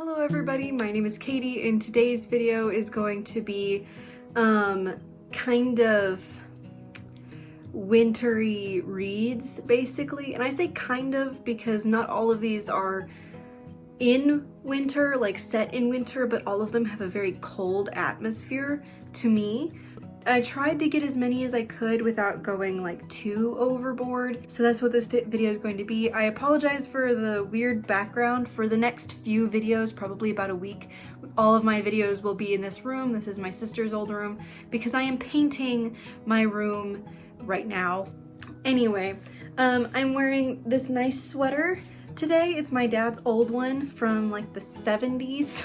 Hello everybody, my name is Katie and today's video is going to be kind of wintry reads basically. And I say kind of because not all of these are in winter, like set in winter, but all of them have a very cold atmosphere to me. I tried to get as many as I could without going like too overboard, so that's what this video is going to be. I apologize for the weird background. For the next few videos, probably about a week, all of my videos will be in this room. This is my sister's old room because I am painting my room right now. Anyway, I'm wearing this nice sweater today. It's my dad's old one from like the 70s.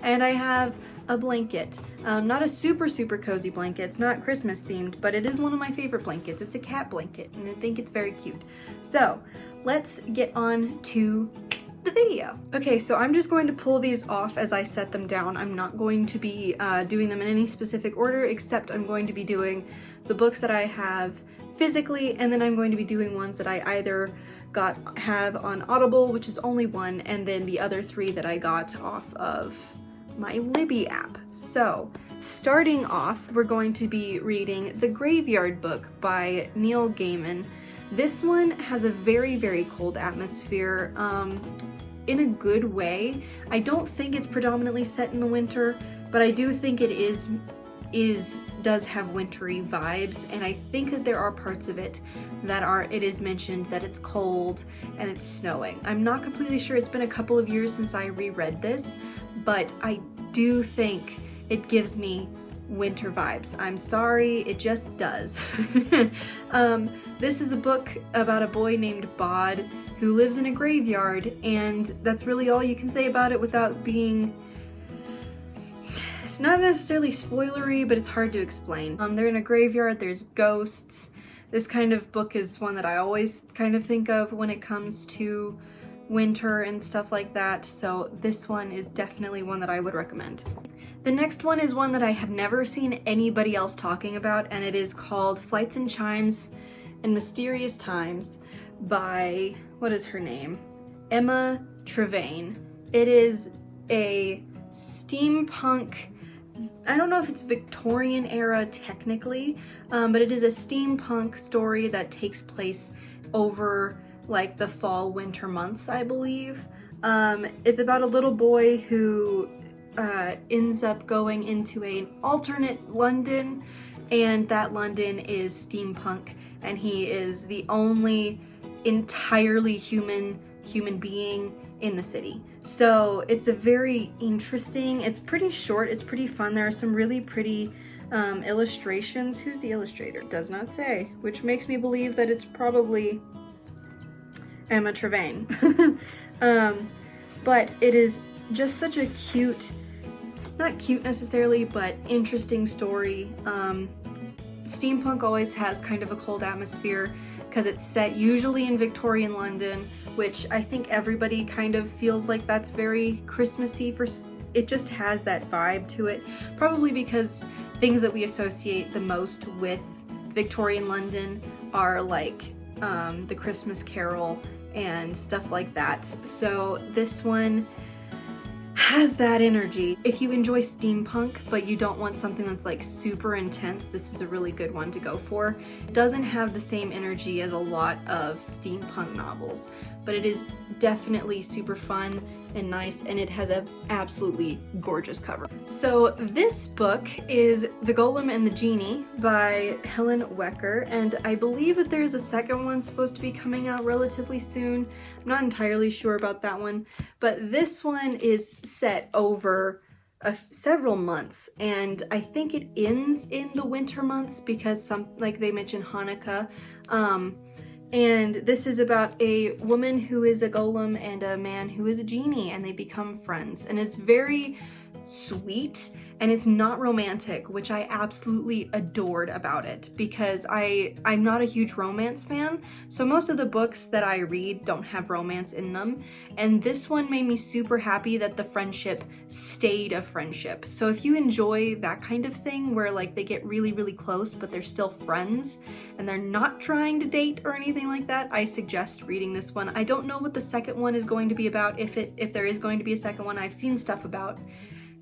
And I have a blanket. Not a super cozy blanket, it's not Christmas themed, but it is one of my favorite blankets. It's a cat blanket and I think it's very cute. So let's get on to the video. Okay, so I'm just going to pull these off as I set them down. I'm not going to be doing them in any specific order, except I'm going to be doing the books that I have physically, and then I'm going to be doing ones that I either have on Audible, which is only one, and then the other three that I got off of my Libby app. So starting off, we're going to be reading The Graveyard Book by Neil Gaiman. This one has a very cold atmosphere in a good way. I don't think it's predominantly set in the winter, but I do think it does have wintry vibes, and I think that there are parts of it that it is mentioned that it's cold and it's snowing. I'm not completely sure. It's been a couple of years since I reread this, but I do think it gives me winter vibes. I'm sorry, it just does. This is a book about a boy named Bod who lives in a graveyard, and that's really all you can say about it without being... It's not necessarily spoilery, but it's hard to explain. They're in a graveyard, there's ghosts. This kind of book is one that I always kind of think of when it comes to winter and stuff like that, so this one is definitely one that I would recommend. The next one is one that I have never seen anybody else talking about, and it is called Flights and Chimes and Mysterious Times by, what is her name? Emma Trevane. It is a steampunk, I don't know if it's Victorian era technically, but it is a steampunk story that takes place over like the fall winter months, I believe. It's about a little boy who ends up going into an alternate London, and that London is steampunk, and he is the only entirely human being in the city. So it's a very interesting, it's pretty short, it's pretty fun. There are some really pretty illustrations. Who's the illustrator? It does not say, which makes me believe that it's probably Emma Trevane. But it is just such a cute, not cute necessarily, but interesting story. Steampunk always has kind of a cold atmosphere because it's set usually in Victorian London, which I think everybody kind of feels like that's very Christmassy. It just has that vibe to it, probably because things that we associate the most with Victorian London are like the Christmas Carol and stuff like that. So this one has that energy. If you enjoy steampunk but you don't want something that's like super intense, this is a really good one to go for. It doesn't have the same energy as a lot of steampunk novels, but it is definitely super fun and nice, and it has an absolutely gorgeous cover. So this book is The Golem and the Genie by Helen Wecker, and I believe that there's a second one supposed to be coming out relatively soon. I'm not entirely sure about that one, but this one is set over several months, and I think it ends in the winter months because like they mentioned Hanukkah. And this is about a woman who is a golem and a man who is a genie, and they become friends. And it's very sweet, and it's not romantic, which I absolutely adored about it because I'm not a huge romance fan, so most of the books that I read don't have romance in them, and this one made me super happy that the friendship stayed a friendship. So if you enjoy that kind of thing where like they get really, really close but they're still friends and they're not trying to date or anything like that, I suggest reading this one. I don't know what the second one is going to be about, if there is going to be a second one. I've seen stuff about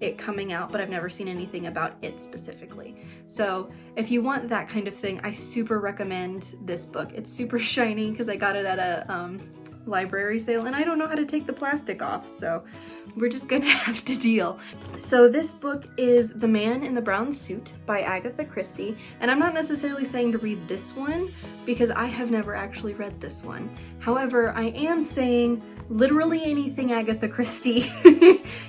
it coming out, but I've never seen anything about it specifically. So if you want that kind of thing, I super recommend this book. It's super shiny because I got it at a library sale, and I don't know how to take the plastic off, so we're just gonna have to deal. So this book is The Man in the Brown Suit by Agatha Christie, and I'm not necessarily saying to read this one because I have never actually read this one. However, I am saying literally anything Agatha Christie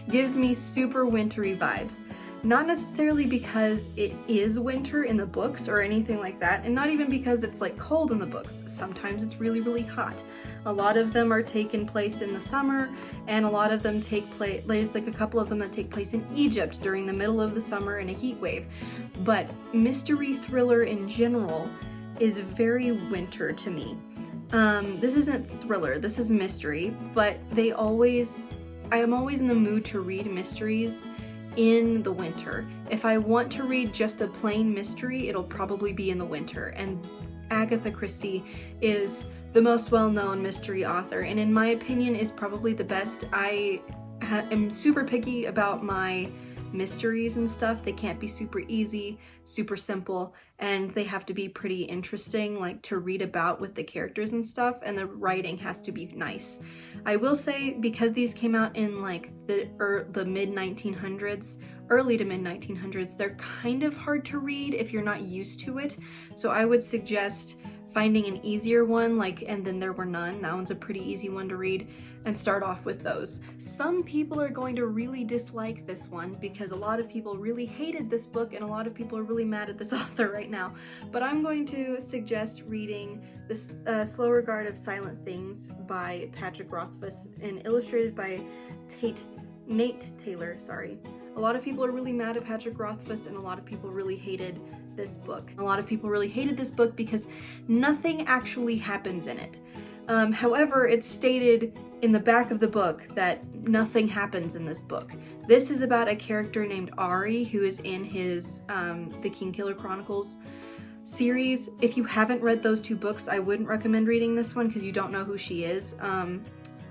gives me super wintry vibes. Not necessarily because it is winter in the books or anything like that, and not even because it's like cold in the books. Sometimes it's really, really hot. A lot of them are taken place in the summer, and a lot of them take place, there's like a couple of them that take place in Egypt during the middle of the summer in a heat wave. But mystery thriller in general is very winter to me. This isn't thriller, this is mystery, but I am always in the mood to read mysteries in the winter. If I want to read just a plain mystery, it'll probably be in the winter, and Agatha Christie is the most well-known mystery author, and in my opinion is probably the best. I am super picky about my mysteries and stuff. They can't be super easy, super simple, and they have to be pretty interesting, like to read about with the characters and stuff, and the writing has to be nice. I will say, because these came out in like the mid-1900s, early to mid-1900s, they're kind of hard to read if you're not used to it, so I would suggest finding an easier one, like And Then There Were None. That one's a pretty easy one to read, and start off with those. Some people are going to really dislike this one because a lot of people really hated this book and a lot of people are really mad at this author right now. But I'm going to suggest reading this Slow Regard of Silent Things by Patrick Rothfuss and illustrated by Nate Taylor, sorry. A lot of people are really mad at Patrick Rothfuss and a lot of people really hated this book. A lot of people really hated this book because nothing actually happens in it. However, it's stated in the back of the book that nothing happens in this book. This is about a character named Ari who is in his The Kingkiller Chronicles series. If you haven't read those two books, I wouldn't recommend reading this one because you don't know who she is.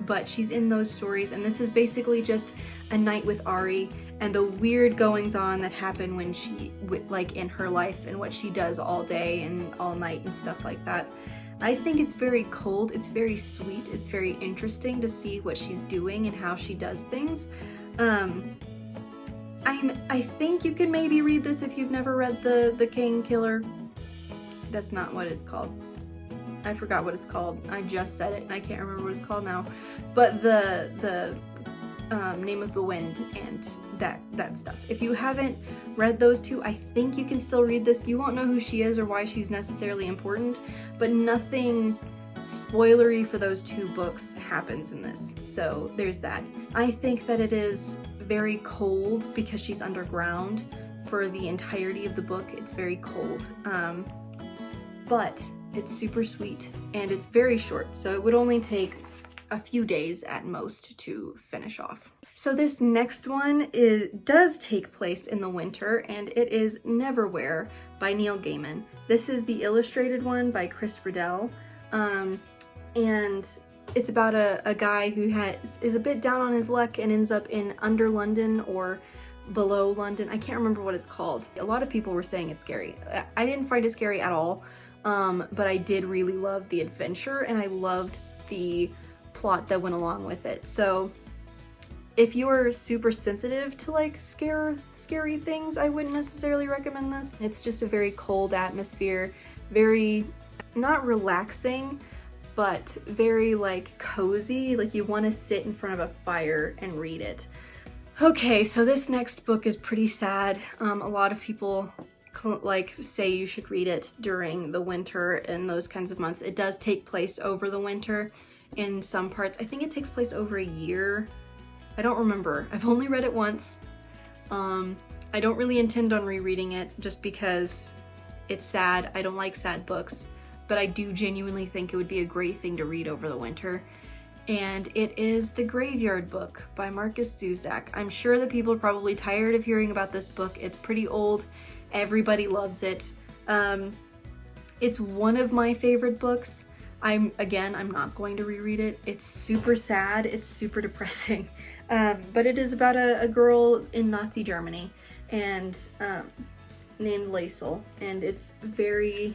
But she's in those stories, and this is basically just a night with Ari and the weird goings on that happen when she, like in her life, and what she does all day and all night and stuff like that. I think it's very cold, it's very sweet, it's very interesting to see what she's doing and how she does things. I think you can maybe read this if you've never read the Kingkiller. That's not what it's called. I forgot what it's called. I just said it and I can't remember what it's called now. But the Name of the Wind and that stuff. If you haven't read those two, I think you can still read this. You won't know who she is or why she's necessarily important, but nothing spoilery for those two books happens in this. So there's that. I think that it is very cold because she's underground for the entirety of the book. It's very cold. But it's super sweet and it's very short, so it would only take a few days at most to finish off. So this next one does take place in the winter, and it is Neverwhere by Neil Gaiman. This is the illustrated one by Chris Riddell, and it's about a guy who is a bit down on his luck and ends up in Under London or Below London. I can't remember what it's called. A lot of people were saying it's scary. I didn't find it scary at all. But I did really love the adventure and I loved the plot that went along with it. So if you're super sensitive to like scary things, I wouldn't necessarily recommend this. It's just a very cold atmosphere, very, not relaxing, but very like cozy, like you want to sit in front of a fire and read it. Okay, so this next book is pretty sad. A lot of people like say you should read it during the winter and those kinds of months. It does take place over the winter in some parts. I think it takes place over a year. I don't remember. I've only read it once. I don't really intend on rereading it just because it's sad. I don't like sad books, but I do genuinely think it would be a great thing to read over the winter. And it is The Graveyard Book by Marcus Zuzak. I'm sure that people are probably tired of hearing about this book. It's pretty old. Everybody loves it. It's one of my favorite books. I'm not going to reread it. It's super sad. It's super depressing. But it is about a girl in Nazi Germany and named Laisel. And it's very...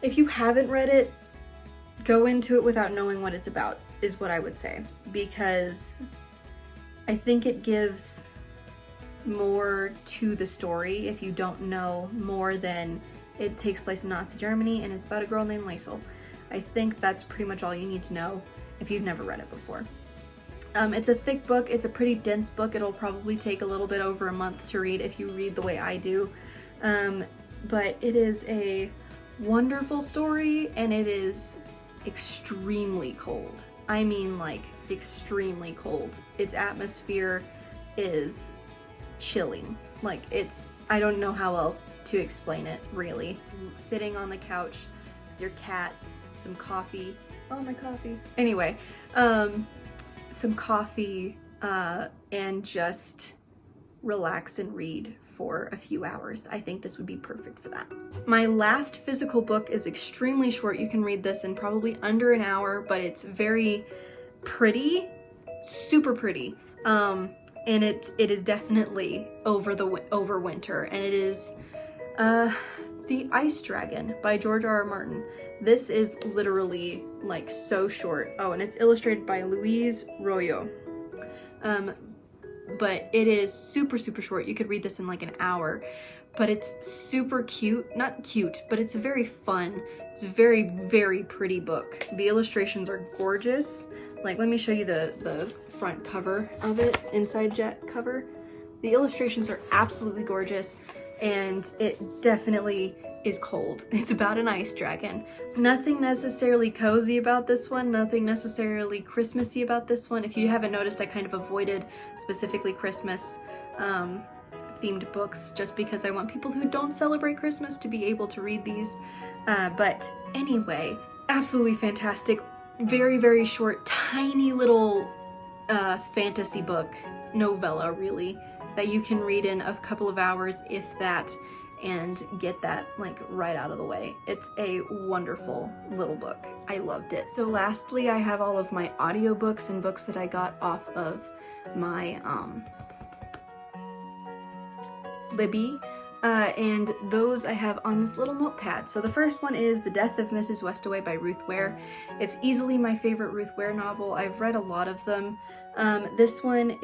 If you haven't read it, go into it without knowing what it's about, is what I would say. Because I think it gives more to the story if you don't know more than it takes place in Nazi Germany and it's about a girl named Laisel. I think that's pretty much all you need to know if you've never read it before. It's a thick book. It's a pretty dense book. It'll probably take a little bit over a month to read if you read the way I do. But it is a wonderful story, and it is extremely cold. I mean, like, extremely cold. Its atmosphere is chilling. Like, I don't know how else to explain it, really. Sitting on the couch with your cat, some coffee. Oh, my coffee. Anyway, some coffee, and just relax and read for a few hours. I think this would be perfect for that. My last physical book is extremely short. You can read this in probably under an hour, but it's very pretty, super pretty. And it is definitely over winter, and it is The Ice Dragon by George R. R. Martin. This is literally like so short. Oh, and it's illustrated by Louise Royo. But it is super, super short. You could read this in like an hour, but it's super cute. Not cute, but it's very fun. It's a very, very pretty book. The illustrations are gorgeous. Like, let me show you the front cover of it, inside jet cover. The illustrations are absolutely gorgeous, and it definitely is cold. It's about an ice dragon. Nothing necessarily cozy about this one, nothing necessarily Christmassy about this one. If you haven't noticed, I kind of avoided specifically Christmas themed books just because I want people who don't celebrate Christmas to be able to read these. But anyway, absolutely fantastic. Very, very short, tiny little fantasy book, novella really, that you can read in a couple of hours, if that, and get that like right out of the way. It's a wonderful little book. I loved it. So lastly, I have all of my audiobooks and books that I got off of my Libby. And those I have on this little notepad. So the first one is The Death of Mrs. Westaway by Ruth Ware. It's easily my favorite Ruth Ware novel. I've read a lot of them. This one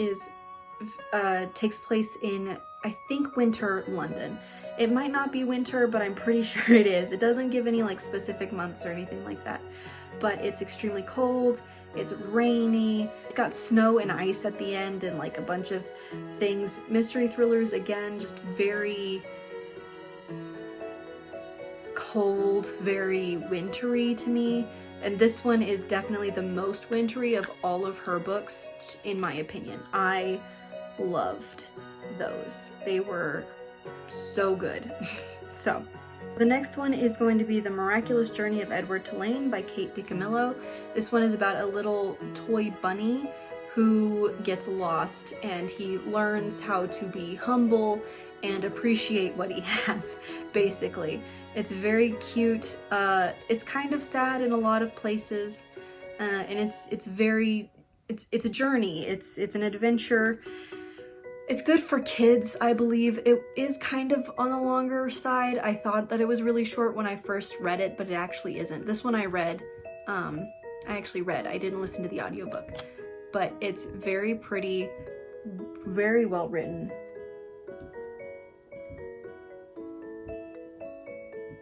takes place in, I think, winter London. It might not be winter, but I'm pretty sure it is. It doesn't give any like specific months or anything like that. But it's extremely cold. It's rainy. It's got snow and ice at the end and like a bunch of things. Mystery thrillers, again, just very cold, very wintry to me. And this one is definitely the most wintry of all of her books, in my opinion. I loved those. They were so good. So the next one is going to be The Miraculous Journey of Edward Tulane by Kate DiCamillo. This one is about a little toy bunny who gets lost, and he learns how to be humble and appreciate what he has, basically. It's very cute. It's kind of sad in a lot of places, and it's a journey. It's an adventure. It's good for kids, I believe. It is kind of on the longer side. I thought that it was really short when I first read it, but it actually isn't. This one I read. I didn't listen to the audiobook. But it's very pretty, very well written.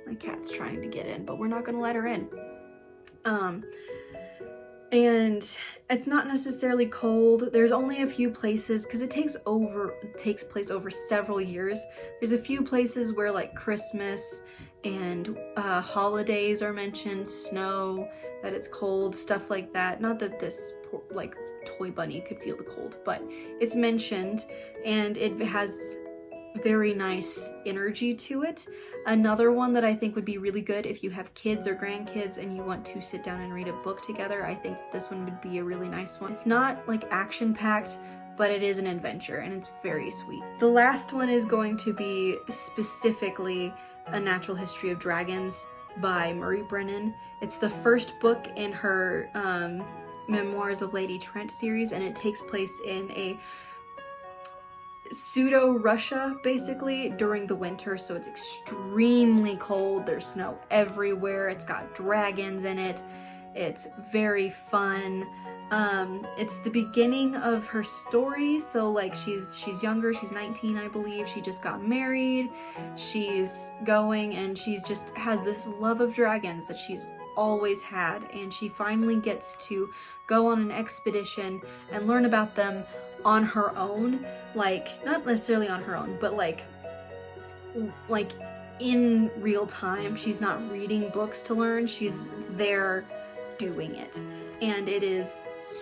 My cat's trying to get in, but we're not gonna let her in. And it's not necessarily cold. There's only a few places, because it takes place over several years. There's a few places where like Christmas and holidays are mentioned, snow, that it's cold, stuff like that. Not that this like toy bunny could feel the cold, but it's mentioned and it has very nice energy to it. Another one that I think would be really good if you have kids or grandkids and you want to sit down and read a book together, I think this one would be a really nice one. It's not like action-packed, but it is an adventure and it's very sweet. The last one is going to be specifically A Natural History of Dragons by Marie Brennan. It's the first book in her Memoirs of Lady Trent series, and it takes place in a pseudo-Russia, basically, during the winter, so it's extremely cold. There's snow everywhere. It's got dragons in it. It's very fun. It's the beginning of her story, so like she's younger, she's 19, I believe. She just got married. She's going and she's just has this love of dragons that she's always had, and she finally gets to go on an expedition and learn about them on her own, like not necessarily on her own, but like in real time. She's not reading books to learn, she's there doing it, and it is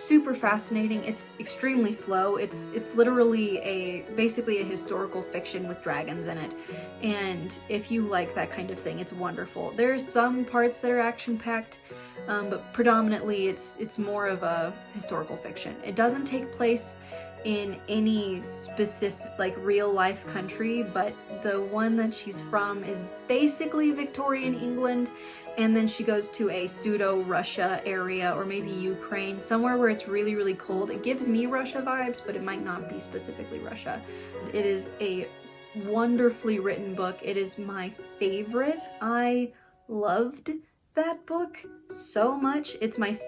super fascinating. It's extremely slow. It's literally basically a historical fiction with dragons in it, and if you like that kind of thing, it's wonderful. There's some parts that are action-packed, but predominantly it's more of a historical fiction. It doesn't take place in any specific like real life country, but the one that she's from is basically Victorian England, and then she goes to a pseudo Russia area, or maybe Ukraine, somewhere where it's really, really cold. It gives me Russia vibes, but it might not be specifically Russia. It is a wonderfully written book. It is my favorite. I loved that book so much. It's my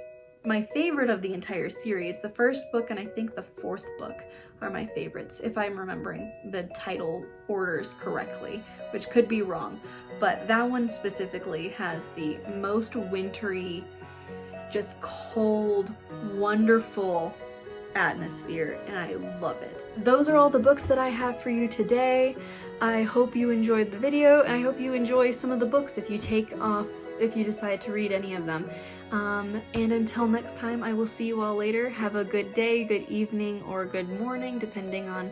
favorite of the entire series. The first book and I think the fourth book are my favorites, if I'm remembering the title orders correctly, which could be wrong. But that one specifically has the most wintry, just cold, wonderful atmosphere, and I love it. Those are all the books that I have for you today. I hope you enjoyed the video, and I hope you enjoy some of the books if you decide to read any of them. And until next time, I will see you all later. Have a good day, good evening, or good morning, depending on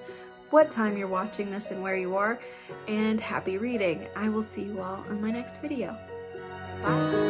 what time you're watching this and where you are, and happy reading. I will see you all on my next video. Bye!